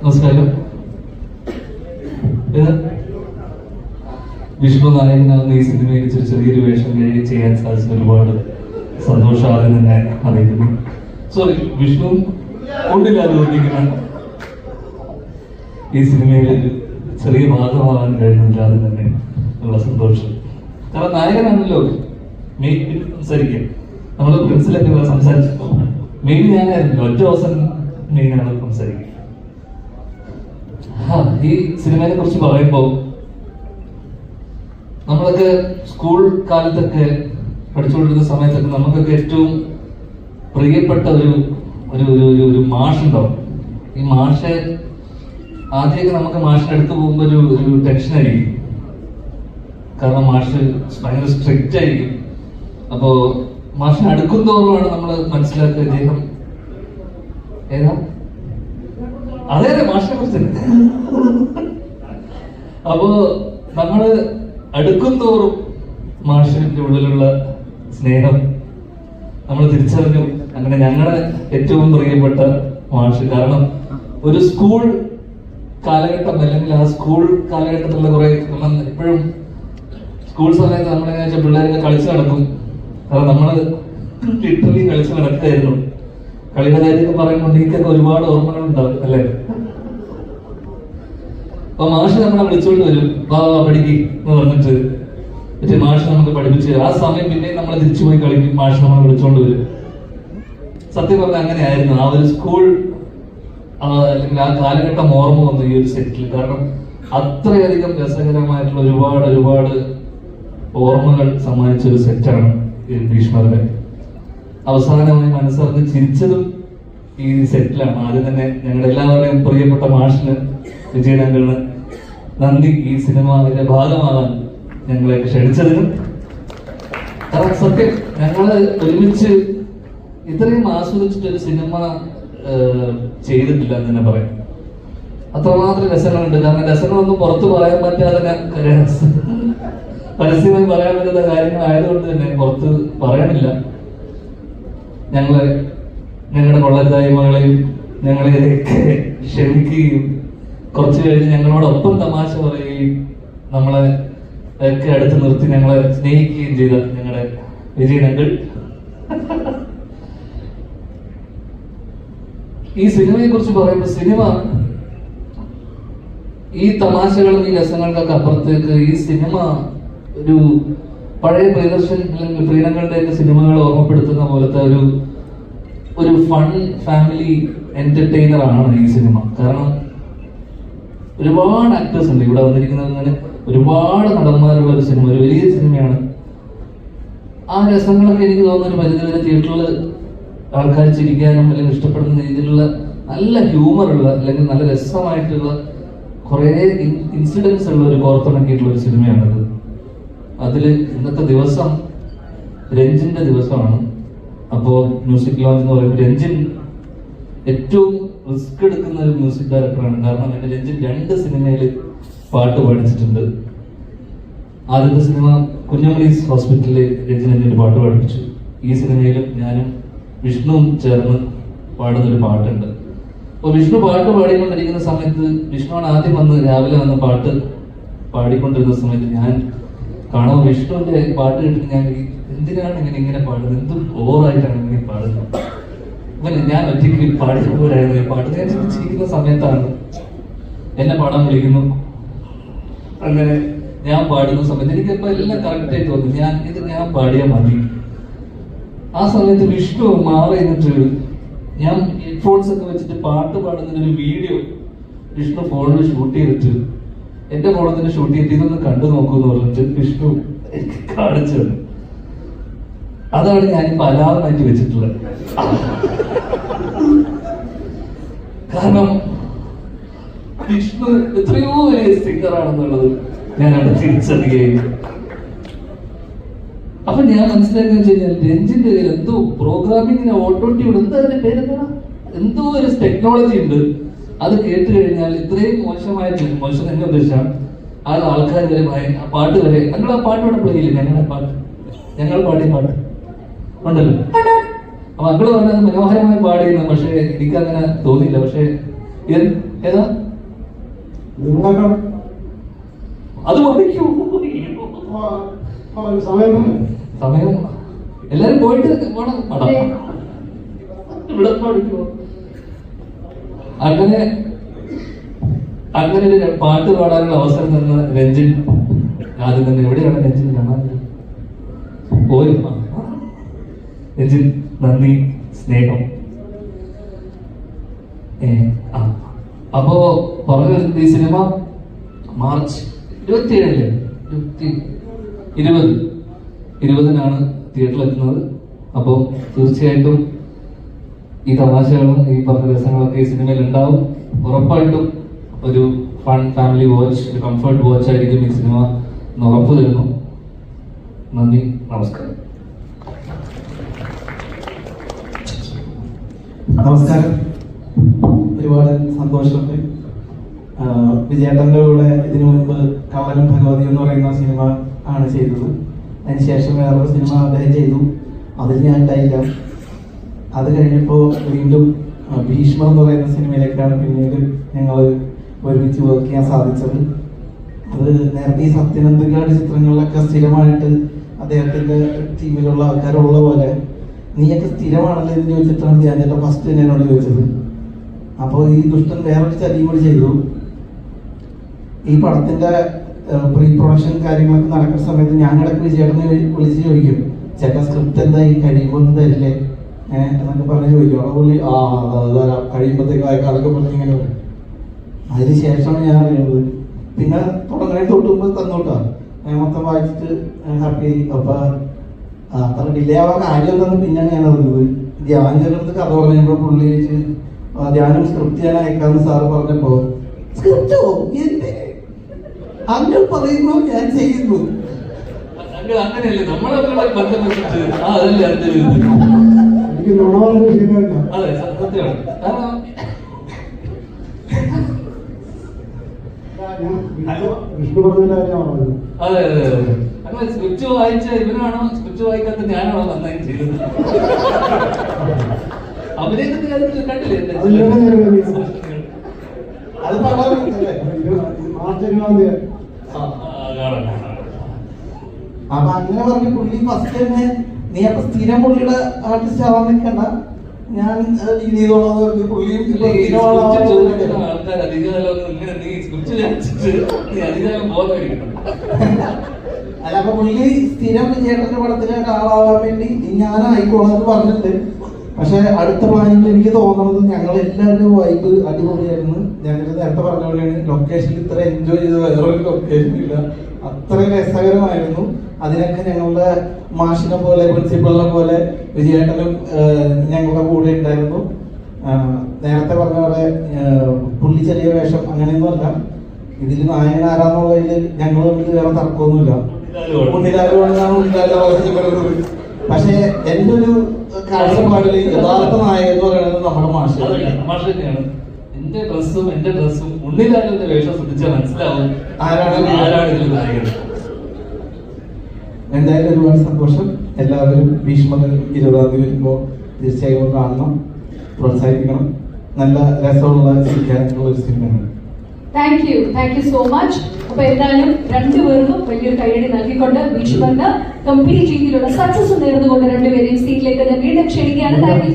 നമസ്കാരം. വിഷ്ണു നായകനാകുന്ന ഈ സിനിമയിൽ ചെറിയൊരു വേഷം ചെയ്യാൻ സാധിച്ചത് ഒരുപാട് സന്തോഷം ആദ്യം തന്നെ അറിയിക്കുന്നു. സോറി, വിഷ്ണു കൊണ്ടില്ലാതെ ഈ സിനിമയിൽ ഒരു ചെറിയ ഭാഗമാകാൻ കഴിഞ്ഞില്ല, ആദ്യം തന്നെ ഉള്ള സന്തോഷം. കാരണം നായകനാണല്ലോ മെയിൻ സംസാരിക്കുക. നമ്മൾ പ്രിൻസിലൊക്കെ സംസാരിച്ചപ്പോ മെയിൻ ഞാനായിരുന്നു, ഒറ്റ ദിവസം മെയിനാണ് സംസാരിക്കുക. ഈ സിനിമയെ കുറിച്ച് പറയുമ്പോൾ നമ്മളൊക്കെ സ്കൂൾ കാലത്തൊക്കെ പഠിച്ചുകൊണ്ടിരുന്ന സമയത്തൊക്കെ നമുക്കൊക്കെ ഏറ്റവും പ്രിയപ്പെട്ട ഒരു മാഷുണ്ടാവും. ഈ മാഷെ ആദ്യമൊക്കെ നമുക്ക് മാഷിന്റെ അടുത്ത് പോകുമ്പോൾ ഒരു ടെൻഷനായിരിക്കും. കാരണം മാഷ് ഭയങ്കര സ്ട്രിക്റ്റ് ആയിരിക്കും. അപ്പോ മാഷിനെ അടുക്കും തോറുമാണ് നമ്മൾ മനസ്സിലാക്കുക ഇദ്ദേഹം ഏതാ അതേ മാഷിനെ കുറിച്ച്. അപ്പോ നമ്മള് അടുക്കും തോറും മാഷിന്റെ ഉള്ളിലുള്ള സ്നേഹം നമ്മൾ തിരിച്ചറിഞ്ഞു. അങ്ങനെ ഞങ്ങളുടെ ഏറ്റവും പ്രിയപ്പെട്ട മാഷ്, കാരണം ഒരു സ്കൂൾ കാലഘട്ടം അല്ലെങ്കിൽ ആ സ്കൂൾ കാലഘട്ടത്തിലുള്ള കുറെ എപ്പോഴും സ്കൂൾ സമയത്ത് നമ്മളെങ്ങനെ വെച്ചാൽ പിള്ളേരൊക്കെ കളിച്ചു നടക്കും. കാരണം നമ്മള് ലിറ്ററലി കളിച്ചു നടക്കായിരുന്നു. കളിയുടെ കാര്യമൊക്കെ പറയുമ്പോൾ എനിക്കൊക്കെ ഒരുപാട് ഓർമ്മകൾ ഉണ്ടാവും അല്ലേ. അപ്പൊ മാഷ് നമ്മളെ വിളിച്ചോണ്ട് വരും, വാ പഠിക്ക് എന്ന് പറഞ്ഞിട്ട്. പക്ഷെ മാഷ് നമുക്ക് പഠിപ്പിച്ച് ആ സമയം പിന്നെ നമ്മൾ തിരിച്ചു പോയി കളിക്കും. മാഷ് നമ്മളെ വിളിച്ചോണ്ട് വരും. സത്യം പറഞ്ഞാൽ അങ്ങനെയായിരുന്നു ആ ഒരു സ്കൂൾ അല്ലെങ്കിൽ ആ കാലഘട്ടം ഓർമ്മ വന്നു ഈ ഒരു സെറ്റിൽ. കാരണം അത്രയധികം രസകരമായിട്ടുള്ള ഒരുപാട് ഓർമ്മകൾ സമ്മാനിച്ച ഒരു സെറ്റാണ് ഈ ഭീഷ്മരുടെ. അവസാനമായി മനസ്സറിഞ്ഞ് ചിരിച്ചതും ഈ സെറ്റിലാണ്. ആദ്യം തന്നെ ഞങ്ങളുടെ എല്ലാവരുടെയും പ്രിയപ്പെട്ട മാഷിന്, വിജയനങ്കലിന് നന്ദി, ഈ സിനിമയുടെ ഭാഗമാകാൻ ഞങ്ങളെ ക്ഷണിച്ചതിനും. കാരണം സത്യം ഞങ്ങള് ഒരുമിച്ച് ഇത്രയും ആസ്വദിച്ചിട്ടൊരു സിനിമ ചെയ്തിട്ടില്ല എന്ന് തന്നെ പറയാം. അത്രമാത്രം രസങ്ങളുണ്ട്. കാരണം രസങ്ങളൊന്നും പുറത്ത് പറയാൻ പറ്റാതെ പരസ്യമായി പറയാൻ പറ്റുന്ന കാര്യങ്ങളായതുകൊണ്ട് തന്നെ പുറത്ത് പറയണില്ല. ഞങ്ങളുടെ കൊള്ളരുതായ്മകളെയും ഞങ്ങളെയൊക്കെ ക്ഷമിക്കുകയും കുറച്ചു കഴിഞ്ഞ് ഞങ്ങളോടൊപ്പം തമാശ പറയുകയും നമ്മളെ ഒക്കെ അടുത്ത് നിർത്തി ഞങ്ങളെ സ്നേഹിക്കുകയും ചെയ്ത ഞങ്ങളുടെ വിജയനങ്കൾ. ഈ സിനിമയെ കുറിച്ച് പറയുമ്പോൾ സിനിമ ഈ തമാശകളും ഈ രസങ്ങൾക്കൊക്കെ അപ്പുറത്തേക്ക് ഈ സിനിമ ഒരു പഴയ പ്രിയദർശൻ അല്ലെങ്കിൽ പ്രിയനങ്ങളുടെയൊക്കെ സിനിമകൾ ഓർമ്മപ്പെടുത്തുന്ന പോലത്തെ ഒരു ഫൺ ഫാമിലി എന്റർടൈനർ ആണ് ഈ സിനിമ. കാരണം ഒരുപാട് ആക്ടേഴ്സ് ഉണ്ട് ഇവിടെ വന്നിരിക്കുന്നത്. ഒരുപാട് നടന്മാരുള്ള ഒരു സിനിമ, ഒരു വലിയ സിനിമയാണ്. ആ രസങ്ങളൊക്കെ എനിക്ക് തോന്നുന്ന ഒരു പരിധിവരെ തിയേറ്ററിൽ ആൾക്കാർ ചിരിക്കാനും അല്ലെങ്കിൽ ഇഷ്ടപ്പെടുന്ന രീതിയിലുള്ള നല്ല ഹ്യൂമറുള്ള അല്ലെങ്കിൽ നല്ല രസമായിട്ടുള്ള കുറെ ഇൻസിഡൻസ് ഉള്ള ഒരു കോർത്തിണക്കിയിട്ടുള്ള ഒരു സിനിമയാണത്. അതില് ഇന്നത്തെ ദിവസം രഞ്ജിന്റെ ദിവസമാണ്. അപ്പോ മ്യൂസിക് ലോഞ്ച് എന്ന് പറയുമ്പോൾ രഞ്ജിൻ ഏറ്റവും റിസ്ക് എടുക്കുന്ന ഒരു മ്യൂസിക് ഡയറക്ടറാണ്. കാരണം എന്റെ രഞ്ജിൻ 2 സിനിമയിൽ പാട്ട് പഠിച്ചിട്ടുണ്ട്. ആദ്യത്തെ സിനിമ കുഞ്ഞമണീസ് ഹോസ്പിറ്റലിൽ രഞ്ജിൻ എന്നെ ഒരു പാട്ട് പഠിപ്പിച്ചു. ഈ സിനിമയിലും ഞാനും വിഷ്ണുവും ചേർന്ന് പാടുന്നൊരു പാട്ടുണ്ട്. അപ്പൊ വിഷ്ണു പാട്ട് പാടിക്കൊണ്ടിരിക്കുന്ന സമയത്ത് വിഷ്ണുവാണ് ആദ്യം രാവിലെ വന്ന് പാട്ട് പാടിക്കൊണ്ടിരുന്ന സമയത്ത് ഞാൻ കാണുമ്പോൾ വിഷ്ണുവിന്റെ പാട്ട് കേട്ടിട്ട് ഞാൻ എന്തിനാണ് ഇങ്ങനെ പാടുന്നത്, എന്തും ഓവറായിട്ടാണ് ഇങ്ങനെ പാടുന്നത്. അങ്ങനെ ഞാൻ ഒറ്റയ്ക്ക് പാടിപ്പോരായിരുന്നു ഈ പാട്ട്. ഞാൻ ചിന്തിച്ചിരിക്കുന്ന സമയത്താണ് എന്നെ പാടാൻ വിളിക്കുന്നു. അങ്ങനെ ഞാൻ പാടുന്ന സമയത്ത് എനിക്കിപ്പോ എല്ലാം കറക്റ്റായി തോന്നി, ഞാൻ പാടിയാൽ മതി. ആ സമയത്ത് വിഷ്ണു മാറി നിന്നിട്ട് ഞാൻ ഹെഡ്ഫോൺസ് ഒക്കെ വെച്ചിട്ട് പാട്ട് പാടുന്നൊരു വീഡിയോ വിഷ്ണു ഫോണിൽ ഷൂട്ട് ചെയ്തിട്ട് എന്റെ ഫോണിൽ തന്നെ ഷൂട്ട് ചെയ്തിട്ട് ഇതൊന്ന് കണ്ടു നോക്കൂന്ന് പറഞ്ഞിട്ട് വിഷ്ണു എനിക്ക് കാണിച്ചു. അതാണ് ഞാനിപ്പോ അലാറമായിട്ട് വെച്ചിട്ടുള്ളത്. കാരണം വിഷ്ണു എത്രയോ വലിയ സിംഗറാണെന്നുള്ളത് ഞാൻ അവിടെ തിരിച്ചറിയുകയും അപ്പൊ ഞാൻ മനസ്സിലാക്കിയെന്ന് വെച്ച് കഴിഞ്ഞാൽ രഞ്ജിന്റെ കയ്യിൽ എന്തോ പ്രോഗ്രാമിങ്ങിന് ഓട്ടോട്യൂൺ എന്തോ ഒരു ടെക്നോളജി ഉണ്ട്. അത് കേട്ട് കഴിഞ്ഞാൽ ഇത്രയും മോശം എന്നെ ഉദ്ദേശിച്ചാൽ ആൾക്കാർ വരെ പാട്ട് വരെ ഞങ്ങൾ ആ പാട്ട് ഇവിടെ പ്ലേ ചെയ്യില്ല. ഞങ്ങൾ പാടിയ പാട്ട് ഉണ്ടല്ലോ. അപ്പൊ മക്കള് പറഞ്ഞത് മനോഹരമായി പാടിയെന്ന്. പക്ഷെ എനിക്കങ്ങനെ തോന്നിയില്ല. പക്ഷെ ഏതാ അത് മതിക്കൂ സമയം എല്ലാരും പോയിട്ട് പോണം ഇവിടെ പഠിക്കുമോ? അങ്ങനെ ഒരു പാട്ട് പാടാനുള്ള അവസരം തന്ന രഞ്ജിൻ ആദ്യം തന്നെ എവിടെയാണ് രഞ്ജിൻ കാണാൻ പോയി? രഞ്ജിൻ നന്ദി, സ്നേഹം. അപ്പോ പറഞ്ഞു വരുന്നത് ഈ സിനിമ മാർച്ച് 20-20 തിയേറ്ററിൽ എത്തുന്നത്. അപ്പോൾ തീർച്ചയായിട്ടും ഈ തമാശകളും ഈ പറഞ്ഞ രസങ്ങളൊക്കെ ഈ സിനിമയിൽ ഉണ്ടാവും. ഉറപ്പായിട്ടും ഒരു ഫൺ ഫാമിലി വാച്ച്, ഒരു കംഫർട്ട് വാച്ച് ആയിരിക്കും ഈ സിനിമ എന്ന് ഉറപ്പ് തരുന്നു. നന്ദി, നമസ്കാരം. നമസ്കാരം. ഒരുപാട് സന്തോഷമുണ്ട്. വിജയേട്ടൻ്റെ കൂടെ ഇതിനു മുൻപ് കള്ളനും ഭഗവതി എന്ന് പറയുന്ന സിനിമ ആണ് ചെയ്തത്. അതിനുശേഷം വേറൊരു സിനിമ അദ്ദേഹം ചെയ്തു, അതിൽ ഞാൻ ഉണ്ടായില്ല. അത് കഴിഞ്ഞപ്പോൾ വീണ്ടും ഭീഷ്മർ എന്ന് പറയുന്ന സിനിമയിലേക്കാണ് പിന്നീട് ഞങ്ങൾ ഒരുമിച്ച് വർക്ക് ചെയ്യാൻ സാധിച്ചത്. അത് നേരത്തെ ഈ സത്യനന്ദിക്കാട് ചിത്രങ്ങളിലൊക്കെ സ്ഥിരമായിട്ട് അദ്ദേഹത്തിൻ്റെ ടീമിലുള്ള ആൾക്കാരുള്ള പോലെ നീയൊക്കെ സ്ഥിരമാണല്ലോ എന്ന് ചോദിച്ചിട്ടാണ് ഞാൻ ഫസ്റ്റ് എന്നോട് ചോദിച്ചത്. അപ്പോൾ ഈ ദുഷ്ടൻ വേറൊരു ചതിയും കൂടി ചെയ്തു. ഈ പടത്തിന്റെ പ്രീ പ്രൊഡക്ഷൻ കാര്യങ്ങളൊക്കെ നടക്കുന്ന സമയത്ത് ഞാൻ ഇടയ്ക്ക് വിജയേട്ടനെ വിളിച്ച് ചോദിക്കും, ചേട്ടൻ സ്ക്രിപ്റ്റ് എന്തായി, കഴിയുമ്പോൾ ഒന്നും തരില്ലേ എന്നൊക്കെ പറഞ്ഞ് ചോദിക്കും. അപ്പോൾ പുള്ളി കഴിയുമ്പോഴത്തേക്ക് അതൊക്കെ പറഞ്ഞ് ഇങ്ങനെ പറയും. അതിന് ശേഷമാണ് ഞാൻ അറിയുന്നത്. പിന്നെ തുടങ്ങാൻ തൊട്ടുമ്പോ തന്നോട്ടാ ഞാൻ മൊത്തം വായിച്ചിട്ട് ഹാപ്പി. അപ്പൊ അത്ര ഡിലേ ആവാൻ കാര്യം എന്താണെന്ന് പിന്നെയാണ് ഞാൻ അറിഞ്ഞത്. ധ്യാനിന്റെ അടുത്ത് കഥ പറഞ്ഞപ്പോ പുള്ളി വെച്ച് ധ്യാനം സ്ക്രിപ്റ്റ് ഞാൻ അയക്കാമെന്ന് സാറ് പറഞ്ഞപ്പോ സ്ക്രിപ്റ്റോ എന്റെ അങ്ങനെ പറയുമ്പോ ഞാൻ ചെയ്യുന്നു. അങ്ങനെയല്ലേ നമ്മളെ ബന്ധപ്പെട്ടിട്ട് എനിക്ക് നുണവാദം ശരിയല്ല. അതെ, സത്യമാണ്. വിഷ്ണു പറഞ്ഞ കാര്യമാണ്. അതെ അതെ അതെ. അങ്ങനെ സ്ക്രിപ്റ്റ് വായിച്ച ഇവനാണോ സ്ക്രിപ്റ്റ് വായിക്കാത്ത ഞാനാണോ നന്നായി ചെയ്തത്? അഭിനയത്തിന്റെ കാര്യത്തിൽ കണ്ടില്ലേ? അത് മാർച്ച് 20 അപ്പൊ അങ്ങനെ പറഞ്ഞ പുള്ളി ഫസ്റ്റ് തന്നെ നീ അപ്പൊ സ്ഥിരം പുള്ളിയുടെ ആർട്ടിസ്റ്റ് ആവാൻ നിൽക്കണ്ട, ഞാൻ ഡീൽ ചെയ്തോളാന്ന് പറഞ്ഞു. പുള്ളിയും ആൾക്കാർ അധികകാലം ഇങ്ങനെ നീ സ്ക്രിപ്റ്റ് നീ അധികകാലം പോകുന്നവരിക്കണം. അല്ല, അപ്പൊ പുള്ളി സ്ഥിരം വിജയേട്ടന്റെ പടത്തിലെ ഒരാളാവാൻ വേണ്ടി ഞാൻ ആയിക്കോളാന്ന് പറഞ്ഞിട്ടുണ്ട്. പക്ഷെ അടുത്ത പ്ലാനിങ്ങിൽ എനിക്ക് തോന്നുന്നത് ഞങ്ങൾ എല്ലാവരുടെയും വൈബ് അടിപൊളിയായിരുന്നു. ഞങ്ങൾ നേരത്തെ പറഞ്ഞ പോലെയാണ്, ലൊക്കേഷനിൽ ഇത്ര എൻജോയ് ചെയ്ത് വേറൊരു ലൊക്കേഷൻ ഇല്ല, അത്രയും രസകരമായിരുന്നു. അതിനൊക്കെ ഞങ്ങളുടെ മാഷിനെ പോലെ പ്രിൻസിപ്പളിനെ പോലെ വിജയേട്ടനും ഞങ്ങളുടെ കൂടെ ഉണ്ടായിരുന്നു. നേരത്തെ പറഞ്ഞ പോലെ പുള്ളി ചെറിയ വേഷം അങ്ങനെയൊന്നുമല്ല. ഇതിൽ നായകൻ ആരാന്നുള്ളതിൽ ഞങ്ങൾ തമ്മിൽ വേറെ തർക്കമൊന്നുമില്ല. ഉണ്ണിലാലുവാണെന്നാണ് ഉണ്ണിലാലു അവകാശപ്പെടുന്നത്. പക്ഷെ എന്റെ ഒരു കാഴ്ചപ്പാടില് യഥാർത്ഥ നായകൻ എന്ന് പറയുന്നത് നമ്മുടെ മാഷ് തന്നെയാണ്. എന്റെ ഡ്രസ്സും ഉണ്ണിലാലുവിന്റെ വേഷം ശ്രദ്ധിച്ചാൽ മനസ്സിലാവും ആരാണ് ഇതിൽ നായകൻ. എന്തായാലും ഒരുപാട് സന്തോഷം. എല്ലാവരും ഭീഷ്മർ 20 വരുമ്പോൾ തീർച്ചയായും കാണണം, പ്രോത്സാഹിപ്പിക്കണം. നല്ല രസമുള്ള ചിരിക്കാനുള്ള ഒരു സിനിമയാണ്. Thank you so much. അപ്പൊ എന്തായാലും രണ്ടുപേർക്കും വലിയൊരു കൈയടി നൽകിക്കൊണ്ട് ഭീഷ്മറിന് കംപ്ലീറ്റ് രീതിയിലുള്ള സക്സസ് നേർന്നുകൊണ്ട് രണ്ടുപേരെയും സീറ്റിലേക്ക് വീണ്ടും ക്ഷണിക്കുകയാണ്. Thank you.